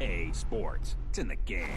EA Sports. It's in the game.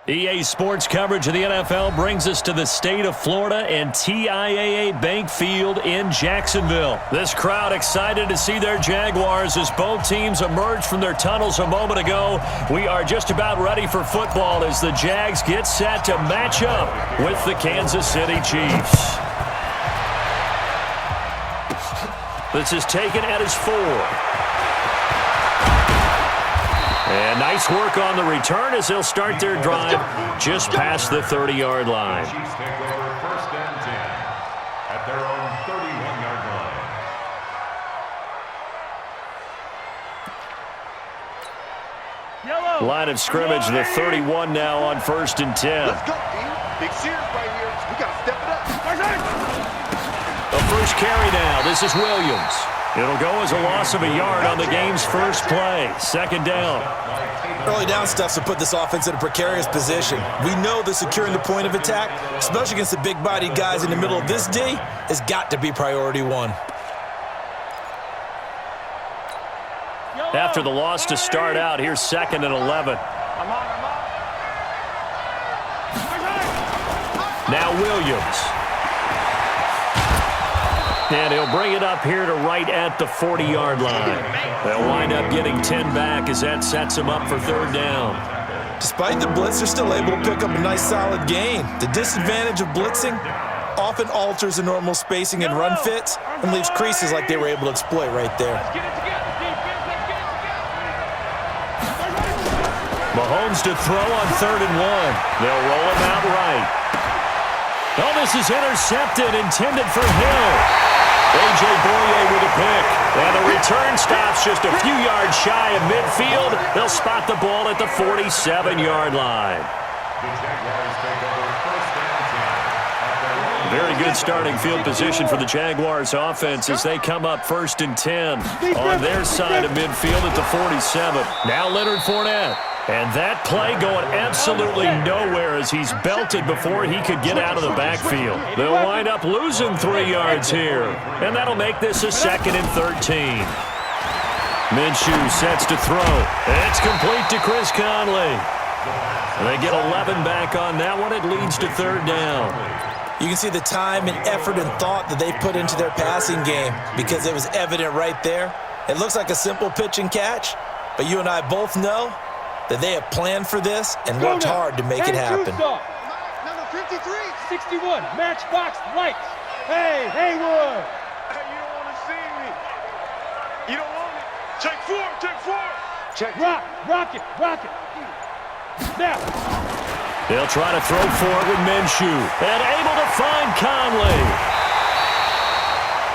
EA Sports coverage of the NFL brings us to the state of Florida and TIAA Bank Field in Jacksonville. This crowd excited to see their Jaguars as both teams emerged from their tunnels a moment ago. We are just about ready for football as the Jags get set to match up with the Kansas City Chiefs. This is taken at his 4. And nice work on the return as they'll start their drive just past the 30-yard line. Chiefs take over first and 10 at their own 31-yard line. Line of scrimmage, the 31 now on first and 10. Let's go, D. Big Sears right here. We got to step it up. The first carry now. This is Williams. It'll go as a loss of a yard on the game's first play. Second down. Early down stuff to put this offense in a precarious position. We know that securing the point of attack, especially against the big-bodied guys in the middle of this D, has got to be priority one. After the loss to start out, here's second and 11. Now Williams. And he'll bring it up here to right at the 40-yard line. They'll wind up getting 10 back as that sets them up for third down. Despite the blitz, they're still able to pick up a nice solid gain. The disadvantage of blitzing often alters the normal spacing and run fits and leaves creases like they were able to exploit right there. Mahomes to throw on third and 1. They'll roll him out right. Oh, this is intercepted, intended for Hill. A.J. Boye with a pick. And the return stops just a few yards shy of midfield. They'll spot the ball at the 47-yard line. Very good starting field position for the Jaguars offense as they come up first and 10 on their side of midfield at the 47. Now Leonard Fournette. And that play going absolutely nowhere as he's belted before he could get out of the backfield. They'll wind up losing 3 yards here. And that'll make this a second and 13. Minshew sets to throw. It's complete to Chris Conley. And they get 11 back on that one. It leads to third down. You can see the time and effort and thought that they put into their passing game because it was evident right there. It looks like a simple pitch and catch, but you and I both know that they have planned for this and worked hard to make it happen. Number 53, 61, matchbox lights. Hey, Haywood. Hey, you don't want to see me. You don't want me. Check 4, check 4. Check. Rock it. Now. They'll try to throw for it with Minshew. And able to find Conley.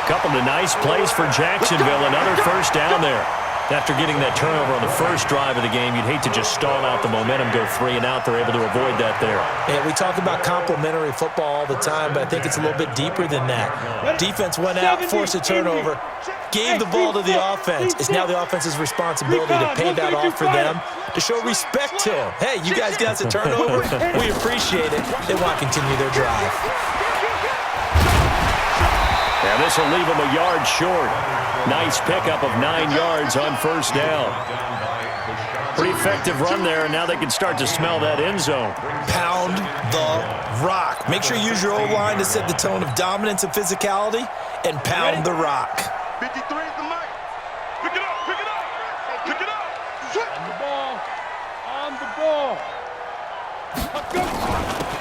Couple of nice plays for Jacksonville. Another first down there. After getting that turnover on the first drive of the game, you'd hate to just stall out the momentum, go 3 and out. They're able to avoid that there. Yeah, we talk about complementary football all the time, but I think it's a little bit deeper than that. Defense went out, forced a turnover, gave the ball to the offense. It's now the offense's responsibility to pay that off for them, to show respect to them. Hey, you guys got the turnover. We appreciate it. They want to continue their drive. And this will leave them a yard short. Nice pickup of 9 yards on first down. Pretty effective run there, and now they can start to smell that end zone. Pound the rock. Make sure you use your O-line to set the tone of dominance and physicality, and pound the rock. 53 is the mic. Pick it up, pick it up, pick it up. On the ball. On the ball. Let's go.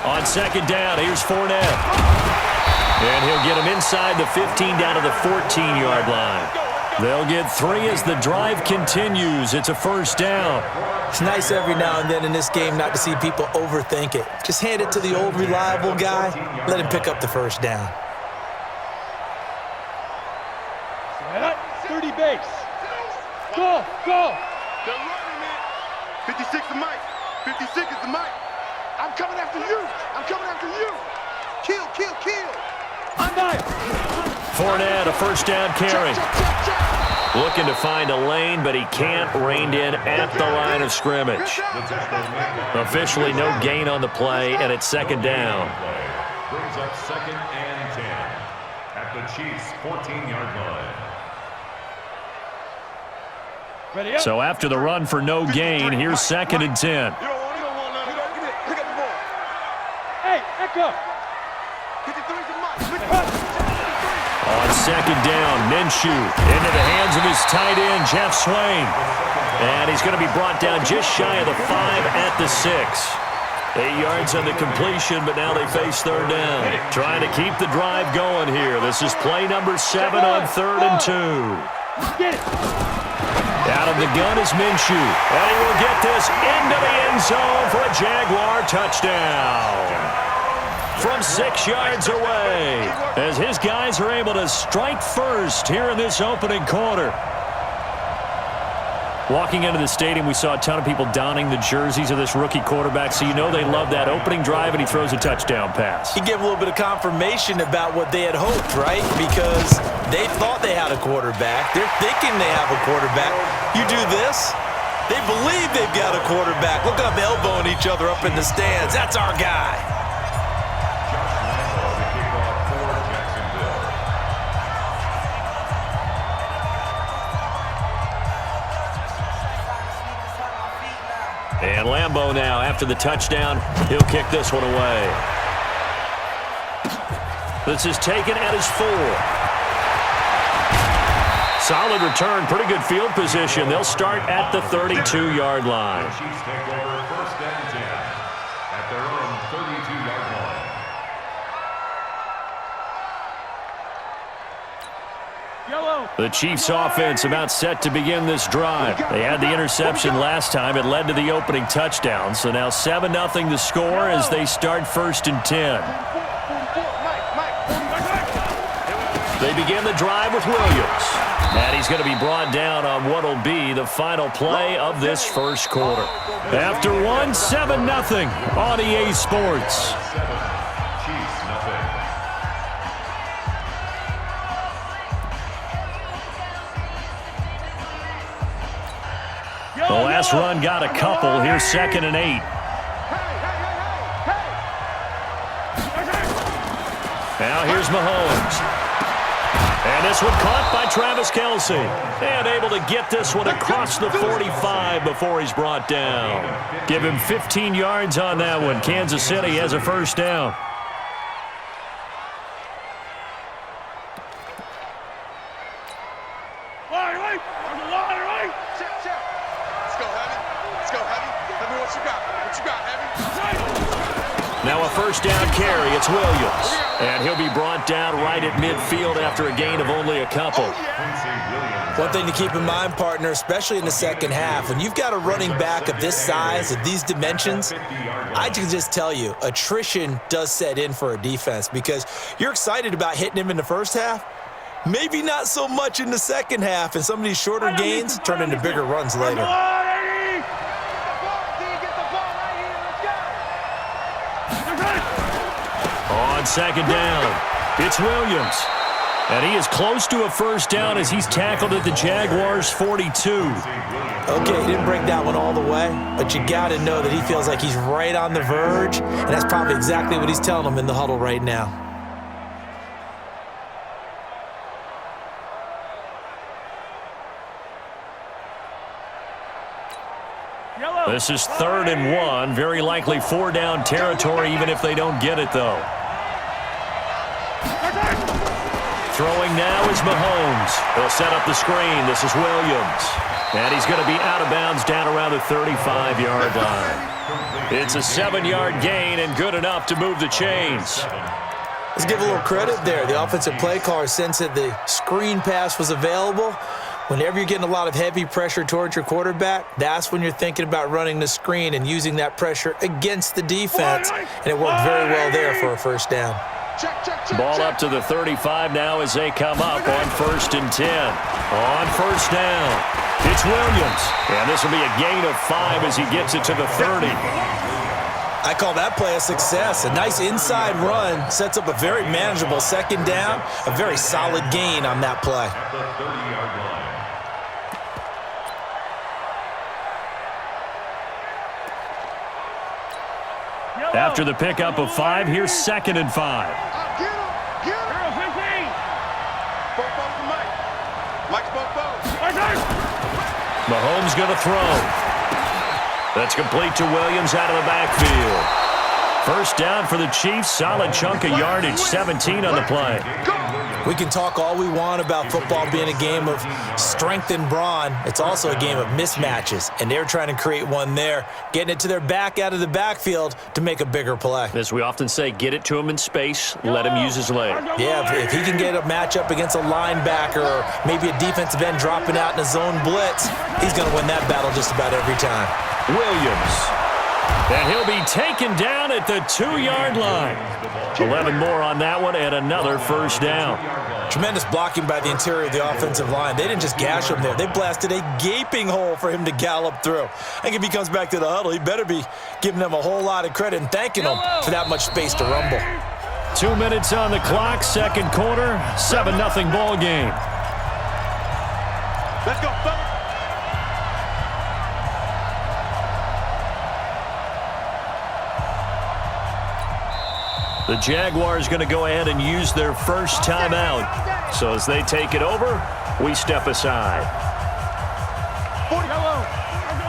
On second down, here's Fournette. And he'll get him inside the 15 down to the 14-yard line. They'll get 3 as the drive continues. It's a first down. It's nice every now and then in this game not to see people overthink it. Just hand it to the old reliable guy. Let him pick up the first down. 30 base. Go, go. They're running it. 56 the mic. 56 is the mic. I'm coming after you. I'm coming after you. Kill, kill, kill. Fournette, a first down carry. Looking to find a lane, but he can't. Reined in at the line of scrimmage. Officially no gain on the play, and it's second down. Brings up 2nd and 10 at the Chiefs' 14-yard line. Ready up. So after the run for no gain, here's 2nd and 10. You don't want none. Pick up the ball. Hey, Echo. 53 is the mic. On second down, Minshew into the hands of his tight end, Jeff Swain. And he's going to be brought down just shy of the 5 at the 6. 8 yards on the completion, but now they face third down. Trying to keep the drive going here. This is play number 7 on 3rd and 2. Get it. Out of the gun is Minshew. And he will get this into the end zone for a Jaguar touchdown. From 6 yards away, as his guys are able to strike first here in this opening quarter. Walking into the stadium, we saw a ton of people donning the jerseys of this rookie quarterback, so you know they love that opening drive, and he throws a touchdown pass. He gave a little bit of confirmation about what they had hoped, right? Because they thought they had a quarterback. They're thinking they have a quarterback. You do this, they believe they've got a quarterback. Look at them elbowing each other up in the stands. That's our guy. And Lambeau now, after the touchdown, he'll kick this one away. This is taken at his 4. Solid return, pretty good field position. They'll start at the 32-yard line. The Chiefs take over 1st and 10 at their own 32-yard line. The Chiefs offense about set to begin this drive. They had the interception last time. It led to the opening touchdown. So now 7-0 the score as they start 1st and 10. They begin the drive with Williams. And he's going to be brought down on what will be the final play of this first quarter. After 7-0 on EA Sports. Chiefs, nothing. The last run got a couple. Here's 2nd and 8. Now here's Mahomes. And this one caught by Travis Kelce. And able to get this one across the 45 before he's brought down. Give him 15 yards on that one. Kansas City has a first down. Now a first down carry. It's Williams. And he'll be brought down right at midfield after a gain of only a couple. One thing to keep in mind, partner, especially in the second half, when you've got a running back of this size, of these dimensions, I can just tell you, attrition does set in for a defense because you're excited about hitting him in the first half. Maybe not so much in the second half, and some of these shorter gains turn into bigger runs later. On second down, it's Williams. And he is close to a first down as he's tackled at the Jaguars' 42. Okay, he didn't break that one all the way, but you got to know that he feels like he's right on the verge, and that's probably exactly what he's telling them in the huddle right now. This is 3rd and 1, very likely 4-down territory even if they don't get it, though. Throwing now is Mahomes. They'll set up the screen. This is Williams. And he's going to be out of bounds down around the 35-yard line. It's a 7-yard gain and good enough to move the chains. Let's give a little credit there. The offensive play caller sensed that the screen pass was available. Whenever you're getting a lot of heavy pressure towards your quarterback, that's when you're thinking about running the screen and using that pressure against the defense. And it worked very well there for a first down. Ball up to the 35 now as they come up on 1st and 10. On first down, it's Williams. And this will be a gain of 5 as he gets it to the 30. I call that play a success. A nice inside run sets up a very manageable second down. A very solid gain on that play. At the 30-yard line. After the pickup of 5, here's 2nd and 5. Get him! Get him! Bobo's the Mike. Mike's Bobo. Mahomes going to throw. That's complete to Williams out of the backfield. First down for the Chiefs. Solid chunk of yardage, 17 on the play. We can talk all we want about football being a game of strength and brawn. It's also a game of mismatches, and they're trying to create one there, getting it to their back out of the backfield to make a bigger play. As we often say, get it to him in space, let him use his leg. Yeah, if he can get a matchup against a linebacker or maybe a defensive end dropping out in a zone blitz, he's going to win that battle just about every time. Williams. And he'll be taken down at the 2-yard line. 11 more on that one and another first down. Tremendous blocking by the interior of the offensive line. They didn't just gash him there. They blasted a gaping hole for him to gallop through. I think if he comes back to the huddle, he better be giving them a whole lot of credit and thanking them for that much space to rumble. 2 minutes on the clock, second quarter, 7-0 ball game. Let's go, fellas. The Jaguars going to go ahead and use their first timeout. So as they take it over, we step aside.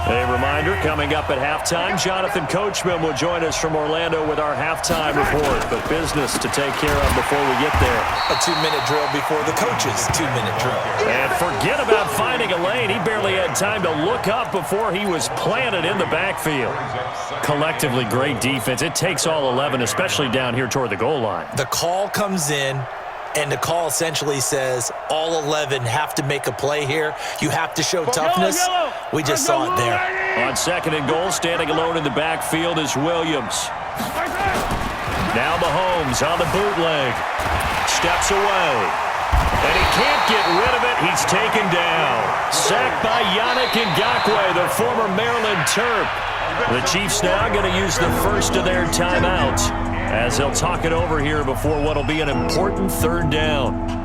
A reminder, coming up at halftime, Jonathan Coachman will join us from Orlando with our halftime report. But business to take care of before we get there. A 2-minute drill before the coach's 2-minute drill. And forget about finding a lane. He barely had time to look up before he was planted in the backfield. Collectively, great defense. It takes all 11, especially down here toward the goal line. The call comes in, and the call essentially says all 11 have to make a play here. You have to show toughness. We just saw it there. On 2nd and goal, standing alone in the backfield is Williams. Now Mahomes on the bootleg. Steps away. And he can't get rid of it. He's taken down. Sacked by Yannick Ngakoue, the former Maryland Terp. The Chiefs now going to use the first of their timeouts as they'll talk it over here before what will be an important 3rd down.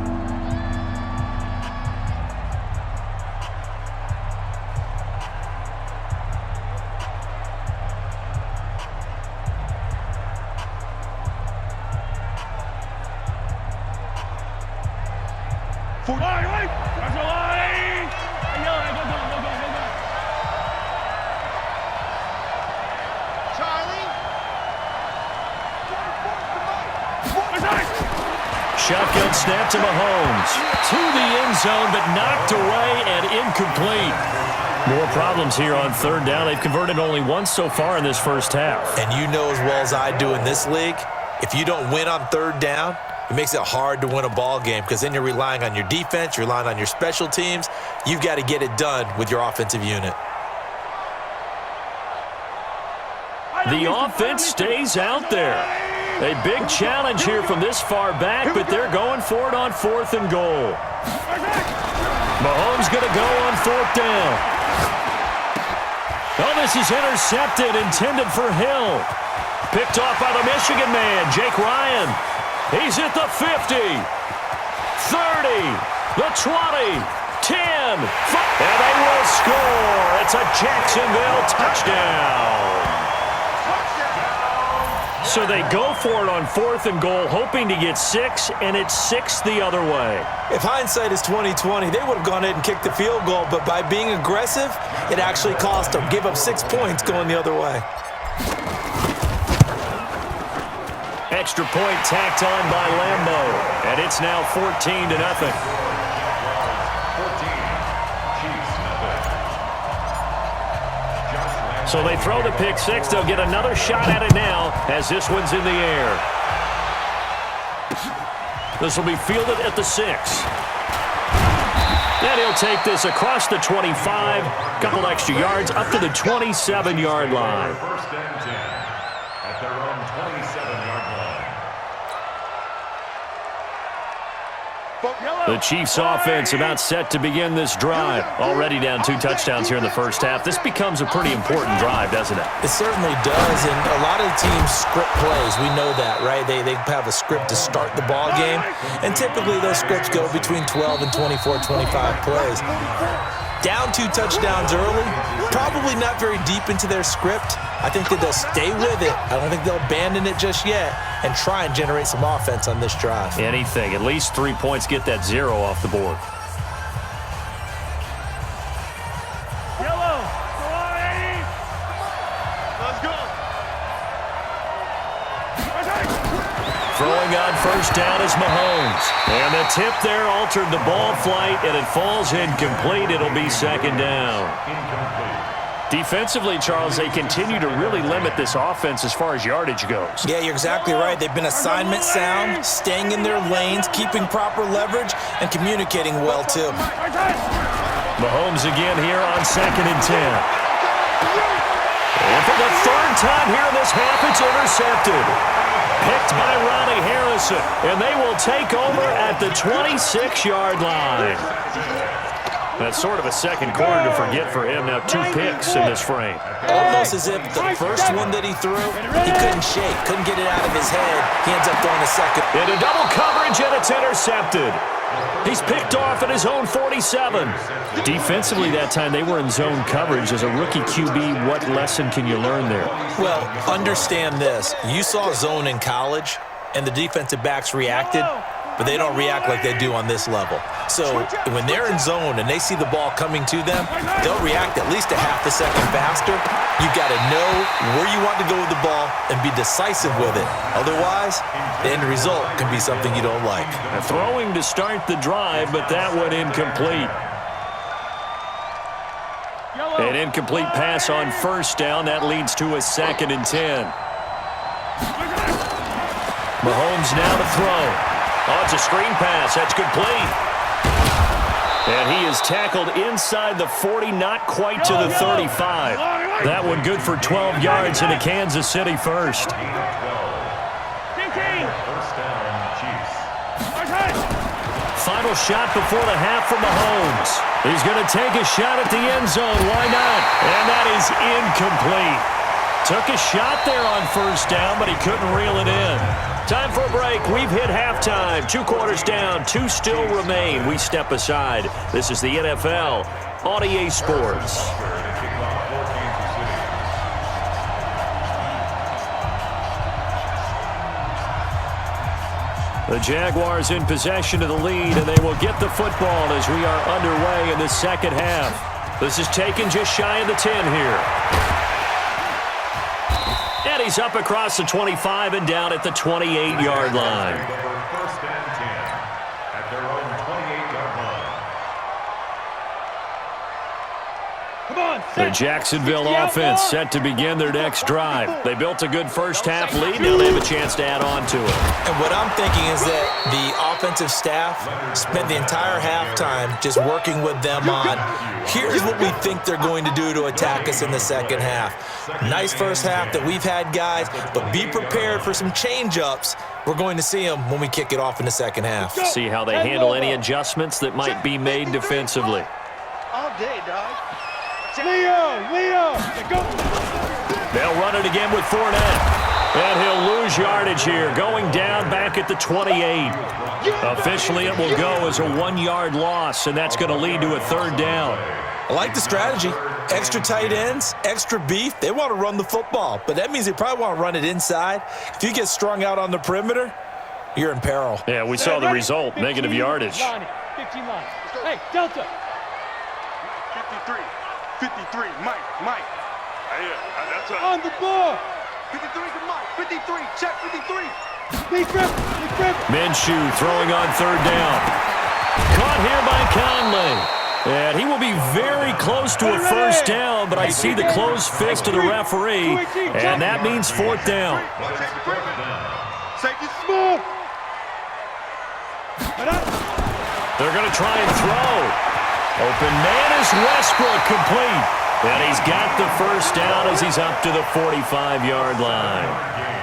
Shotgun snap to Mahomes. To the end zone, but knocked away and incomplete. More problems here on 3rd down. They've converted only once so far in this first half. And you know as well as I do in this league, if you don't win on 3rd down, it makes it hard to win a ball game because then you're relying on your defense, you're relying on your special teams. You've got to get it done with your offensive unit. The offense stays out there. A big challenge here from this far back, but they're going for it on 4th and goal. Mahomes going to go on 4th down. Oh, this is intercepted, intended for Hill. Picked off by the Michigan man, Jake Ryan. He's at the 50, 30, the 20, 10, 5, and they will score. It's a Jacksonville touchdown. So they go for it on 4th and goal, hoping to get 6, and it's 6 the other way. If hindsight is 20/20, they would have gone ahead and kicked the field goal, but by being aggressive, it actually cost them. Gave up 6 points going the other way. Extra point tacked on by Lambeau, and it's now 14-0. So they throw the pick six. They'll get another shot at it now as this one's in the air. This will be fielded at the 6. And he'll take this across the 25, couple extra yards, up to the 27-yard line. First and 10 at their own 27-yard line. The Chiefs offense about set to begin this drive. Already down 2 touchdowns here in the first half. This becomes a pretty important drive, doesn't it? It certainly does, and a lot of the teams script plays. We know that, right? They have a script to start the ball game, and typically those scripts go between 12 and 24, 25 plays. Down 2 touchdowns early, probably not very deep into their script. I think that they'll stay with it. I don't think they'll abandon it just yet and try and generate some offense on this drive. Anything. At least 3 points, get that 0 off the board. Yellow. Go on, Eddie. Let's go. Throwing on first down is Mahomes. And the tip there altered the ball flight, and it falls incomplete. It'll be 2nd down. Defensively, Charles, they continue to really limit this offense as far as yardage goes. Yeah, you're exactly right. They've been assignment sound, staying in their lanes, keeping proper leverage, and communicating well, too. Mahomes again here on 2nd and 10. And for the 3rd time here in this half, it's intercepted. Picked by Ronnie Harrison, and they will take over at the 26-yard line. That's sort of a second quarter to forget for him. Now 2 picks in this frame. Almost as if the first one that he threw, he couldn't shake, couldn't get it out of his head. He ends up throwing a second. Into double coverage, and it's intercepted. He's picked off at his own 47. Defensively that time, they were in zone coverage. As a rookie QB, what lesson can you learn there? Well, understand this. You saw zone in college, and the defensive backs reacted, but they don't react like they do on this level. So when they're in zone and they see the ball coming to them, they'll react at least a half a second faster. You've got to know where you want to go with the ball and be decisive with it. Otherwise, the end result can be something you don't like. Throwing to start the drive, but that one incomplete. An incomplete pass on first down. That leads to a 2nd and 10. Mahomes now to throw. Oh, it's a screen pass. That's complete. And he is tackled inside the 40, not quite to the 35. That one good for 12 yards into Kansas City first. Final shot before the half from Mahomes. He's going to take a shot at the end zone. Why not? And that is incomplete. Took a shot there on first down, but he couldn't reel it in. Time for a break. We've hit halftime. 2 quarters down. 2 still remain. We step aside. This is the NFL on EA Sports. The Jaguars in possession of the lead, and they will get the football as we are underway in the second half. This is taken just shy of the 10 here. And he's up across the 25 and down at the 28-yard line. First and 10 at their own 28-yard line. Come on. The Jacksonville offense set to begin their next drive. They built a good first half lead. Now they have a chance to add on to it. And what I'm thinking is that the offensive staff spent the entire halftime just working with them on, here's what we think they're going to do to attack us in the second half. Nice first half that we've had, guys, but be prepared for some change-ups. We're going to see them when we kick it off in the second half. See how they handle any adjustments that might be made defensively. All day, dog. Leo, go. They'll run it again with Fournette. And he'll lose yardage here, going down back at the 28. Officially, it will go as a 1-yard loss, and that's going to lead to a third down. I like the strategy. Extra tight ends, extra beef. They want to run the football, but that means they probably want to run it inside. If you get strung out on the perimeter, you're in peril. Yeah, we saw the result, negative yardage. 15 line. Hey, Delta. 53, Mike. That's On the ball. 53 to Mike. 53, check 53. Big grip. Minshew throwing on third down. Caught here by Conley. And he will be very close to a first down, but I see the closed fist of the referee, and that means fourth down. Safety small. They're going to try and throw. Open man is Westbrook, complete. And he's got the first down as he's up to the 45-yard line.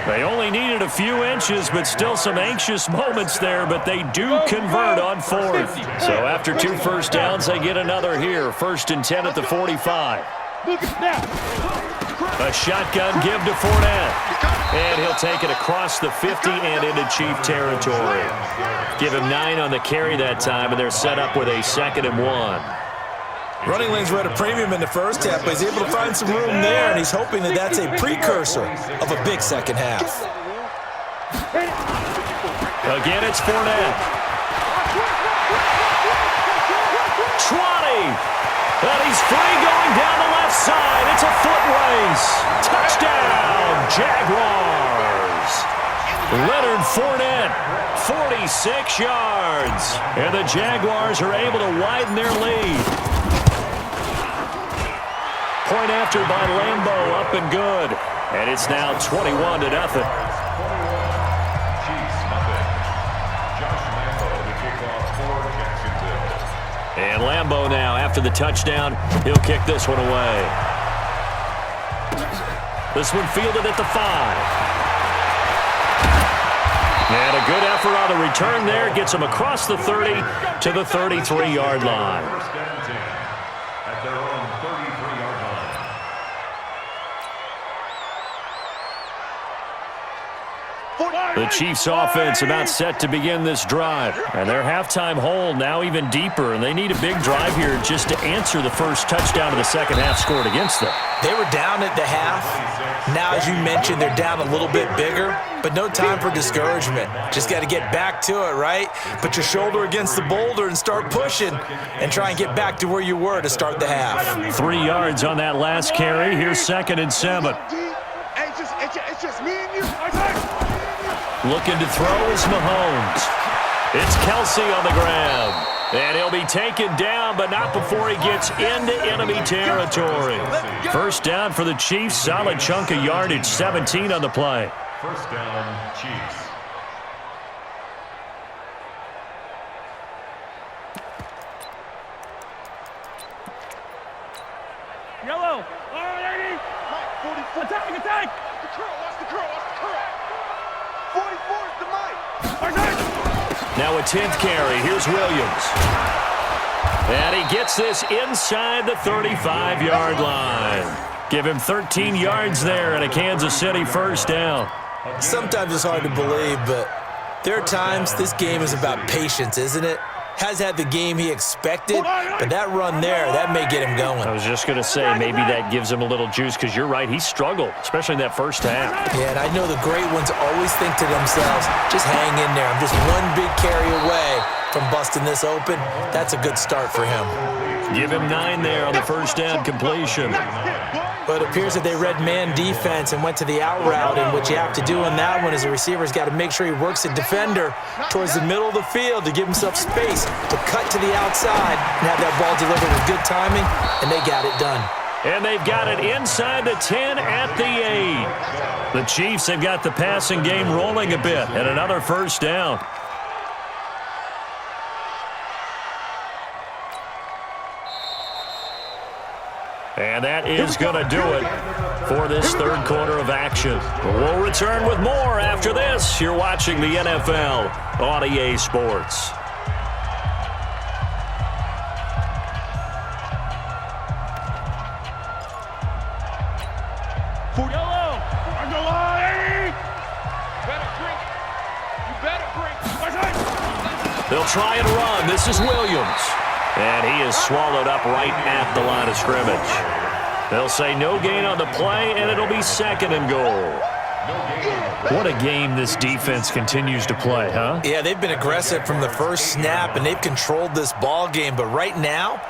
They only needed a few inches, but still some anxious moments there, but they do convert on fourth. So after 2 first downs, they get another here. 1st and 10 at the 45. A shotgun give to Fournette. And he'll take it across the 50 and into Chief territory. Give him 9 on the carry that time, and they're set up with a 2nd and 1. Running lanes were at a premium in the first half, but he's able to find some room there, and he's hoping that that's a precursor of a big second half. Again, it's Fournette. 20. And he's free going down the left side. It's a foot race. Touchdown, Jaguars. Leonard Fournette, 46 yards. And the Jaguars are able to widen their lead. Point after by Lambeau, up and good. And it's now 21-0. And Lambeau now, after the touchdown, he'll kick this one away. This one fielded at the 5. And a good effort on the return there. Gets him across the 30 to the 33-yard line. At their own 33-yard line. The Chiefs offense about set to begin this drive. And their halftime hole now even deeper. And they need a big drive here just to answer the first touchdown of the second half scored against them. They were down at the half. Now, as you mentioned, they're down a little bit bigger, but no time for discouragement. Just got to get back to it, right? Put your shoulder against the boulder and start pushing and try and get back to where you were to start the half. 3 yards on that last carry. Here's 2nd and 7. It's just me and you. Looking to throw is Mahomes. It's Kelsey on the ground. And he'll be taken down, but not before he gets into enemy territory. First down for the Chiefs. Solid chunk of yardage. 17 on the play. First down, Chiefs. Yellow. All right, 44. Attack. The curl. 44 is the Mike. Now a 10th carry. Here's Williams. And he gets this inside the 35-yard line. Give him 13 yards there and a Kansas City first down. Sometimes it's hard to believe, but there are times this game is about patience, isn't it? Has had the game he expected, but that run there, that may get him going. I was just going to say, maybe that gives him a little juice, because you're right, he struggled, especially in that first half. Yeah, and I know the great ones always think to themselves, just hang in there. I'm just one big carry away from busting this open. That's a good start for him. Give him 9 there on the first down completion. But it appears that they read man defense and went to the out route, and what you have to do in that one is the receiver's got to make sure he works the defender towards the middle of the field to give himself space to cut to the outside and have that ball delivered with good timing, and they got it done. And they've got it inside the 10 at the 8. The Chiefs have got the passing game rolling a bit, and another first down. And that is going to do it for this third quarter of action. We'll return with more after this. You're watching the NFL on EA Sports. Yellow. Underline. Better drink. You better drink. They'll try and run. This is Williams. And he is swallowed up right at the line of scrimmage. They'll say no gain on the play, and it'll be second and goal. What a game this defense continues to play, huh? Yeah, they've been aggressive from the first snap, and they've controlled this ball game. But right now,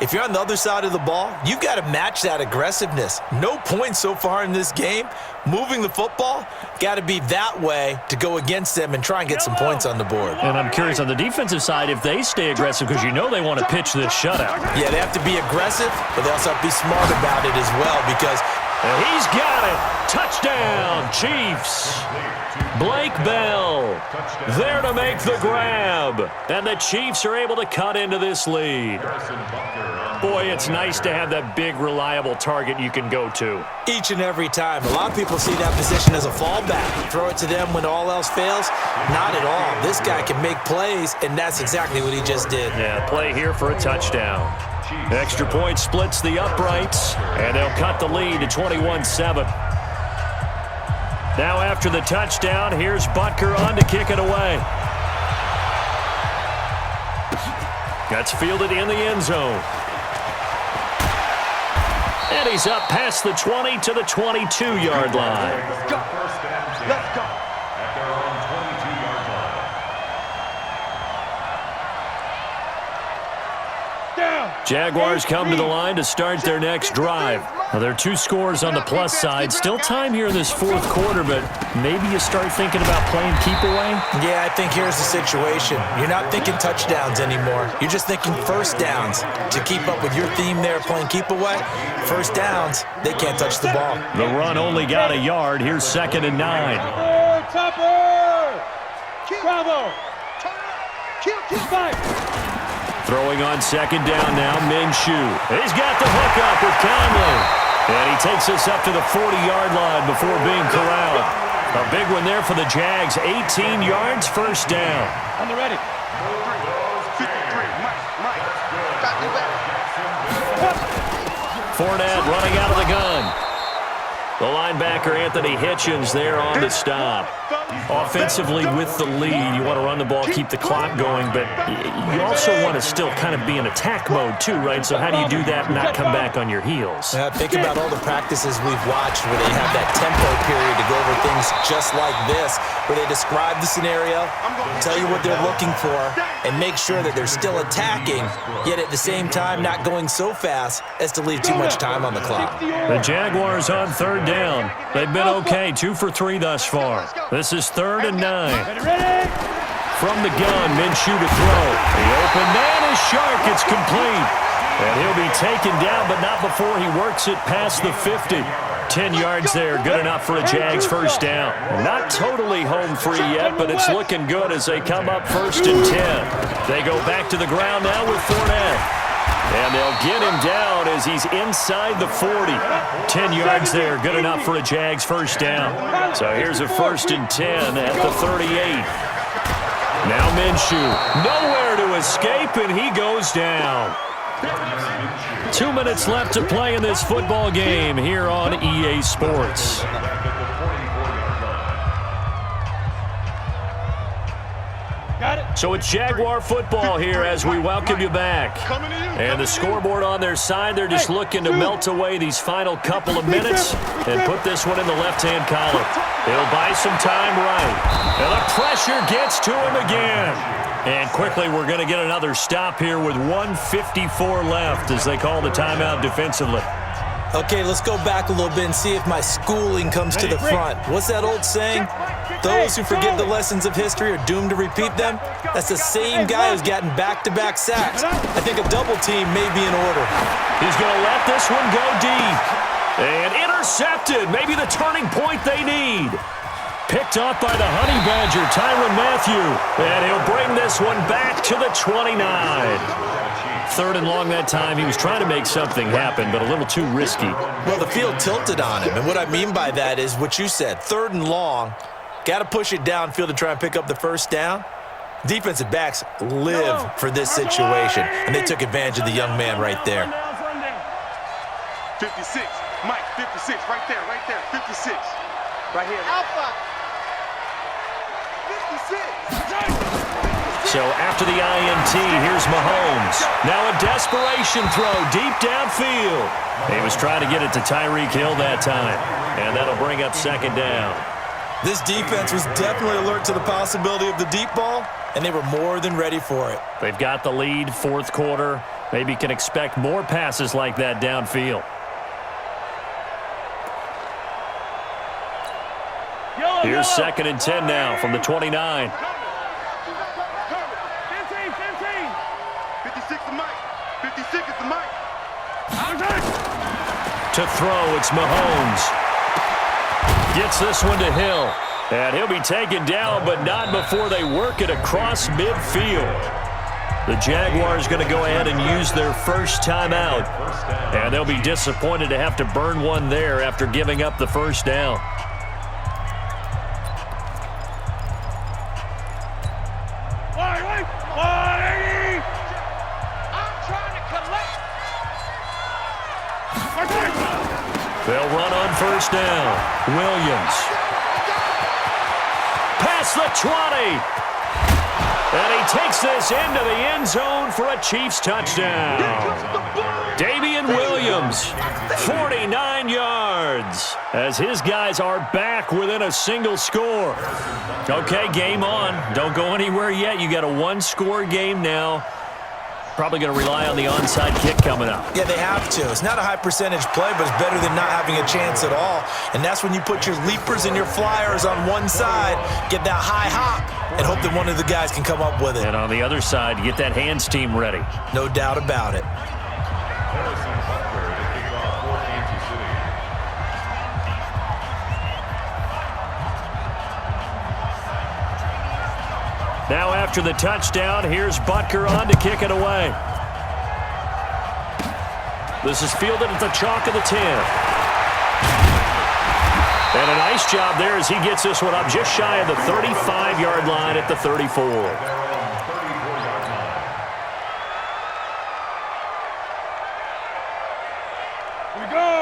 if you're on the other side of the ball, you've got to match that aggressiveness. No points so far in this game. Moving the football, got to be that way to go against them and try and get some points on the board. And I'm curious on the defensive side if they stay aggressive, because you know they want to pitch this shutout. Yeah, they have to be aggressive, but they also have to be smart about it as well, because and he's got it. Touchdown, Chiefs. Blake Bell there to make the grab. And the Chiefs are able to cut into this lead. Boy, it's nice to have that big, reliable target you can go to. Each and every time. A lot of people see that position as a fallback. Throw it to them when all else fails. Not at all. This guy can make plays, and that's exactly what he just did. Yeah, play here for a touchdown. Extra point splits the uprights, and they'll cut the lead to 21-7. Now after the touchdown, here's Butker on to kick it away. That's fielded in the end zone. And he's up past the 20 to the 22-yard line. Let's go. Let's go. At their own 22-yard line. Down. Jaguars come to the line to start their next drive. Now, there are 2 scores on the plus side. Still time here in this fourth quarter, but maybe you start thinking about playing keep away? Yeah, I think here's the situation. You're not thinking touchdowns anymore. You're just thinking first downs. To keep up with your theme there, playing keep away, first downs, they can't touch the ball. The run only got a yard. Here's 2nd and 9. Topper! Bravo! Fight! Throwing on 2nd down now, Minshew. He's got the hook up with Conley. And he takes us up to the 40-yard line before being corralled. A big one there for the Jags. 18 yards, first down. On the ready. 53, Mike. Got me back. Fournette running out of the gun. The linebacker, Anthony Hitchens, there on the stop. Offensively with the lead, you want to run the ball, keep the clock going, but you also want to still kind of be in attack mode too, right? So how do you do that and not come back on your heels? Think about all the practices we've watched where they have that tempo period to go over things just like this, where they describe the scenario, tell you what they're looking for, and make sure that they're still attacking, yet at the same time not going so fast as to leave too much time on the clock. The Jaguars on 3rd down. They've been okay, 2 for 3 thus far. This is 3rd and 9. From the gun, Minshew to throw. The open man is Shark. It's complete. And he'll be taken down, but not before he works it past the 50. 10 yards there, good enough for a Jags first down. Not totally home free yet, but it's looking good as they come up 1st and 10. They go back to the ground now with Fournette. And they'll get him down as he's inside the 40. 10 yards there, good enough for a Jags first down. So here's a 1st and 10 at the 38. Now Minshew, nowhere to escape, and he goes down. 2 minutes left to play in this football game here on EA Sports. So it's Jaguar football here as we welcome you back. And the scoreboard on their side, they're just looking to melt away these final couple of minutes and put this one in the left-hand column. They'll buy some time right. And the pressure gets to him again. And quickly, we're going to get another stop here with 1:54 left as they call the timeout defensively. Okay, let's go back a little bit and see if my schooling comes to the front. What's that old saying? Those who forget the lessons of history are doomed to repeat them. That's the same guy who's gotten back-to-back sacks. I think a double team may be in order. He's going to let this one go deep. And intercepted. Maybe the turning point they need. Picked off by the Honey Badger, Tyrann Mathieu. And he'll bring this one back to the 29. 3rd and long that time. He was trying to make something happen, but a little too risky. Well, the field tilted on him. And what I mean by that is what you said. 3rd and long. Got to push it downfield to try and pick up the first down. Defensive backs live for this situation. And they took advantage of the young man right there. 56. Mike, 56. Right there, 56. Right here. Alpha. 56. So after the INT, here's Mahomes. Now a desperation throw deep downfield. He was trying to get it to Tyreek Hill that time. And that'll bring up 2nd down. This defense was definitely alert to the possibility of the deep ball, and they were more than ready for it. They've got the lead, 4th quarter. Maybe can expect more passes like that downfield. Here's 2nd and 10 now from the 29. 15. 56 to Mike. 56 is the Mike. To throw, it's Mahomes. Gets this one to Hill. And he'll be taken down, but not before they work it across midfield. The Jaguars going to go ahead and use their first timeout. And they'll be disappointed to have to burn one there after giving up the first down. They'll run on first down. Williams. Past the 20. And he takes this into the end zone for a Chiefs touchdown. Damian Williams, 49 yards, as his guys are back within a single score. Okay, game on. Don't go anywhere yet. You got a 1-score game now. Probably going to rely on the onside kick coming up. Yeah, they have to. It's not a high percentage play, but it's better than not having a chance at all. And that's when you put your leapers and your flyers on one side, get that high hop, and hope that one of the guys can come up with it. And on the other side, get that hands team ready. No doubt about it. Now after the touchdown, here's Butker on to kick it away. This is fielded at the chalk of the 10. And a nice job there as he gets this one up just shy of the 35-yard line at the 34.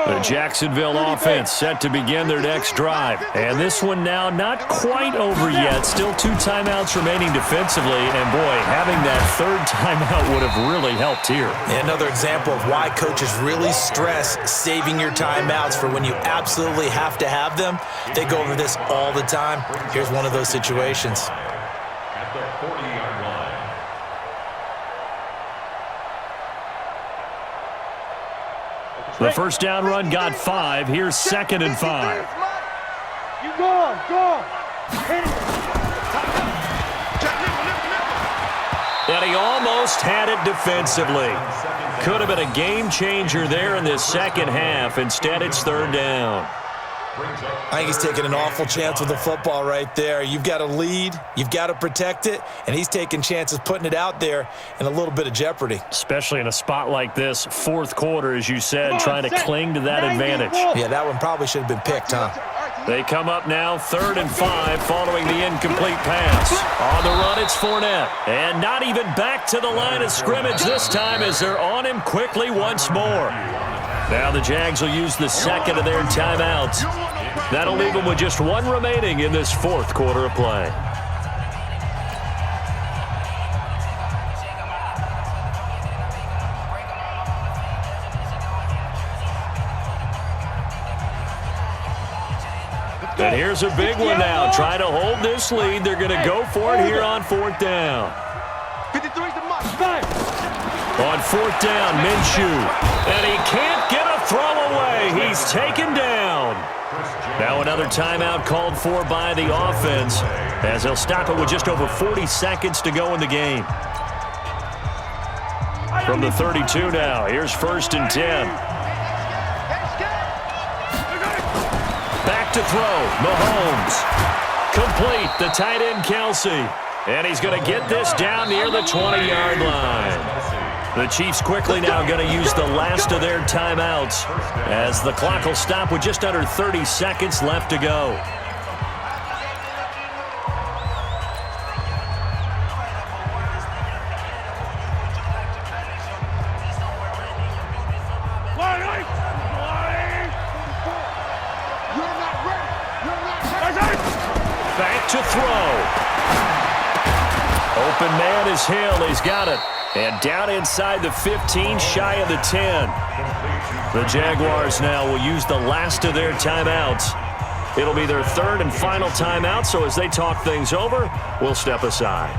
The Jacksonville offense set to begin their next drive. And this one now not quite over yet. Still 2 timeouts remaining defensively. And, boy, having that 3rd timeout would have really helped here. Another example of why coaches really stress saving your timeouts for when you absolutely have to have them. They go over this all the time. Here's one of those situations. At the 40-yard line. The first down run got 5. Here's 2nd and 5. You go. Hit it. And he almost had it defensively. Could have been a game changer there in this second half. Instead, it's 3rd down. I think he's taking an awful chance with the football right there. You've got to lead, you've got to protect it, and he's taking chances putting it out there in a little bit of jeopardy. Especially in a spot like this, 4th quarter, as you said, trying to cling to that advantage. Yeah, that one probably should have been picked, huh? They come up now 3rd and 5 following the incomplete pass. On the run, it's Fournette. And not even back to the line of scrimmage this time as they're on him quickly once more. Now the Jags will use the 2nd of their timeouts. That'll leave them with just 1 remaining in this 4th quarter of play. And here's a big one now. Trying to hold this lead. They're going to go for it here on 4th down. 53's the Mike. On 4th down, Minshew. And he can't get a the throwaway. He's taken down. Now another timeout called for by the offense, as they'll stop it with just over 40 seconds to go in the game. From the 32 now, here's 1st and 10. Back to throw, Mahomes. Complete, the tight end, Kelsey. And he's going to get this down near the 20-yard line. The Chiefs quickly now going to use the last of their timeouts, as the clock will stop with just under 30 seconds left to go. Back to throw. Open man is Hill. He's got it. And down inside the 15, shy of the 10. The Jaguars now will use the last of their timeouts. It'll be their 3rd and final timeout, so as they talk things over, we'll step aside.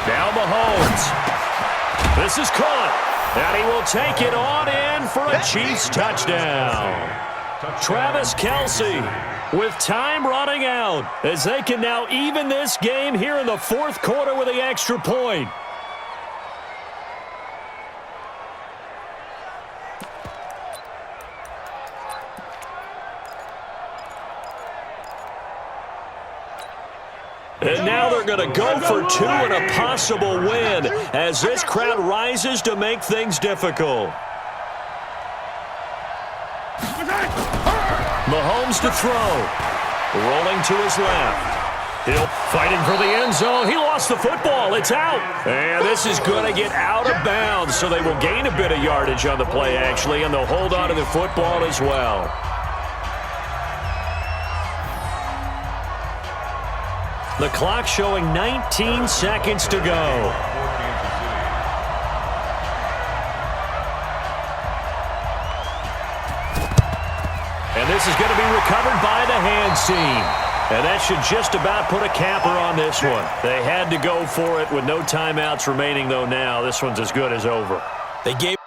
Now Mahomes. This is caught. And he will take it on in for a Chiefs touchdown. Travis Kelsey with time running out, as they can now even this game here in the 4th quarter with the extra point. And now they're going to go for 2 and a possible win, as this crowd rises to make things difficult. Mahomes to throw. Rolling to his left. Hill fighting for the end zone. He lost the football. It's out. And this is going to get out of bounds, so they will gain a bit of yardage on the play, actually, and they'll hold on to the football as well. The clock showing 19 seconds to go. And this is going to be recovered by the hands team. And that should just about put a capper on this one. They had to go for it with no timeouts remaining, though. Now this one's as good as over. They gave